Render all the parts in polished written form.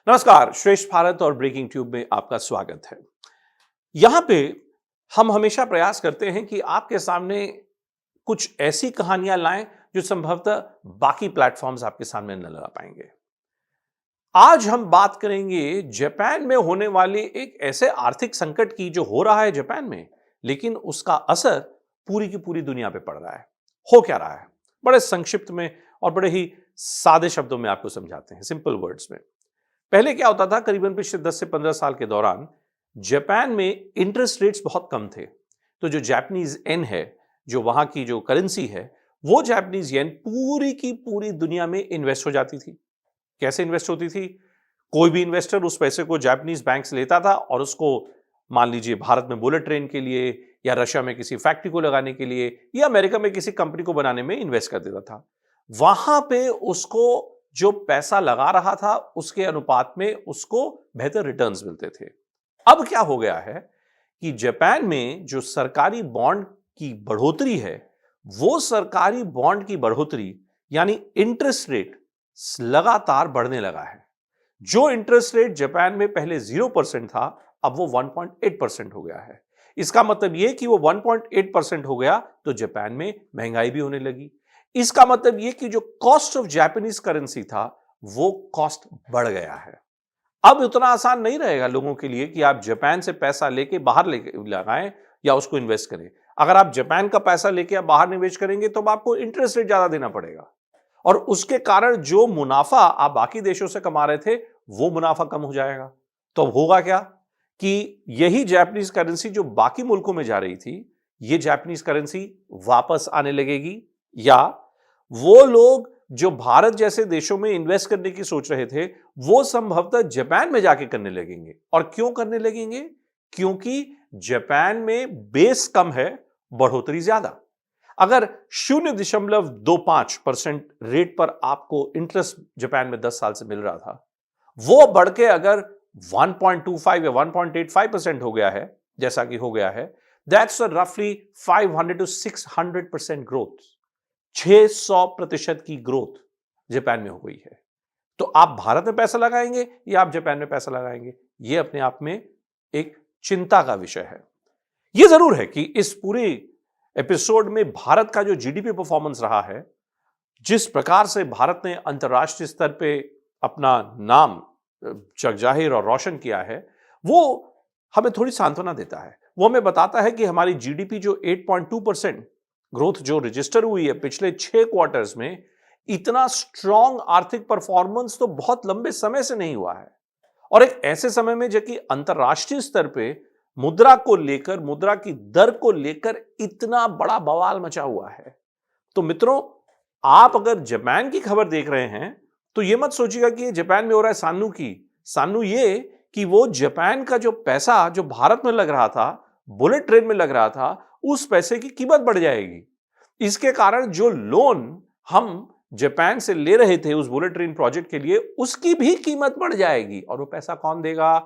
नमस्कार, श्रेष्ठ भारत और ब्रेकिंग ट्यूब में आपका स्वागत है। यहां पे हम हमेशा प्रयास करते हैं कि आपके सामने कुछ ऐसी कहानियां लाएं जो संभवतः बाकी प्लेटफॉर्म्स आपके सामने न ला पाएंगे। आज हम बात करेंगे जापान में होने वाले एक ऐसे आर्थिक संकट की जो हो रहा है जापान में, लेकिन उसका असर पूरी की पूरी दुनिया पे पड़ रहा है। हो क्या रहा है, बड़े संक्षिप्त में और बड़े ही सादे शब्दों में आपको समझाते हैं, सिंपल वर्ड्स में। पहले क्या होता था, करीबन पिछले 10 से 15 साल के दौरान जापान में इंटरेस्ट रेट्स बहुत कम थे। तो जो जापानीज येन है, जो वहां की जो करेंसी है, वो जापानीज येन पूरी की पूरी दुनिया में इन्वेस्ट हो जाती थी। कैसे इन्वेस्ट होती थी? कोई भी इन्वेस्टर उस पैसे को जापानीज बैंक से लेता था और उसको, मान लीजिए भारत में बुलेट ट्रेन के लिए, या रशिया में किसी फैक्ट्री को लगाने के लिए, या अमेरिका में किसी कंपनी को बनाने में इन्वेस्ट कर देता था। वहां पे उसको जो पैसा लगा रहा था उसके अनुपात में उसको बेहतर रिटर्न्स मिलते थे। अब क्या हो गया है कि जापान में जो सरकारी बॉन्ड की बढ़ोतरी है, वो सरकारी बॉन्ड की बढ़ोतरी यानी इंटरेस्ट रेट लगातार बढ़ने लगा है। जो इंटरेस्ट रेट जापान में पहले 0% था, अब वो 1.8% हो गया है। इसका मतलब यह कि वो 1.8% हो गया तो जापान में महंगाई भी होने लगी। इसका मतलब यह कि जो कॉस्ट ऑफ जापानीज करेंसी था, वो कॉस्ट बढ़ गया है। अब उतना आसान नहीं रहेगा लोगों के लिए कि आप जापान से पैसा लेके बाहर लेके लगाएं या उसको इन्वेस्ट करें। अगर आप जापान का पैसा लेके आप बाहर निवेश करेंगे तो आपको इंटरेस्ट रेट ज्यादा देना पड़ेगा, और उसके कारण जो मुनाफा आप बाकी देशों से कमा रहे थे, वो मुनाफा कम हो जाएगा। तो अब होगा क्या कि यही जापानीज करेंसी जो बाकी मुल्कों में जा रही थी, ये जापानीज करेंसी वापस आने लगेगी, या वो लोग जो भारत जैसे देशों में इन्वेस्ट करने की सोच रहे थे, वो संभवतः जापान में जाके करने लगेंगे। और क्यों करने लगेंगे? क्योंकि जापान में बेस कम है, बढ़ोतरी ज्यादा। अगर 0.25% रेट पर आपको इंटरेस्ट जापान में 10 साल से मिल रहा था, वो बढ़ के अगर 1.25 या 1.85% हो गया है, जैसा कि हो गया है, दैट्स रफली 500 to 600% ग्रोथ। 600% की ग्रोथ जापान में हो गई है। तो आप भारत में पैसा लगाएंगे या आप जापान में पैसा लगाएंगे, यह अपने आप में एक चिंता का विषय है। यह जरूर है कि इस पूरे एपिसोड में भारत का जो जीडीपी परफॉर्मेंस रहा है, जिस प्रकार से भारत ने अंतर्राष्ट्रीय स्तर पे अपना नाम जगजाहिर और रोशन किया है, वो हमें थोड़ी सांत्वना देता है। वो हमें बताता है कि हमारी जीडीपी जो 8.2% ग्रोथ जो रजिस्टर हुई है पिछले 6 क्वार्टर्स में, इतना स्ट्रॉन्ग आर्थिक परफॉर्मेंस तो बहुत लंबे समय से नहीं हुआ है। और एक ऐसे समय में जबकि अंतर्राष्ट्रीय स्तर पे मुद्रा को लेकर, मुद्रा की दर को लेकर इतना बड़ा बवाल मचा हुआ है। तो मित्रों, आप अगर जापान की खबर देख रहे हैं तो यह मत सोचिएगा कि ये जापान में हो रहा है सान्नू की। सान्नू ये कि वो जापान का जो पैसा जो भारत में लग रहा था, बुलेट ट्रेन में लग रहा था, उस पैसे की कीमत बढ़ जाएगी। इसके कारण जो लोन हम जापान से ले रहे थे उस बुलेट ट्रेन प्रोजेक्ट के लिए, उसकी भी कीमत बढ़ जाएगी। और वो पैसा कौन देगा?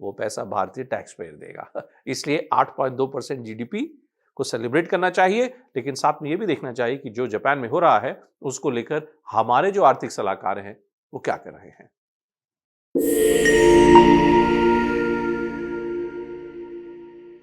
वो पैसा भारतीय टैक्स पेयर देगा। इसलिए 8.2% जीडीपी को सेलिब्रेट करना चाहिए, लेकिन साथ में यह भी देखना चाहिए कि जो जापान में हो रहा है उसको लेकर हमारे जो आर्थिक सलाहकार हैं वो क्या कर रहे हैं।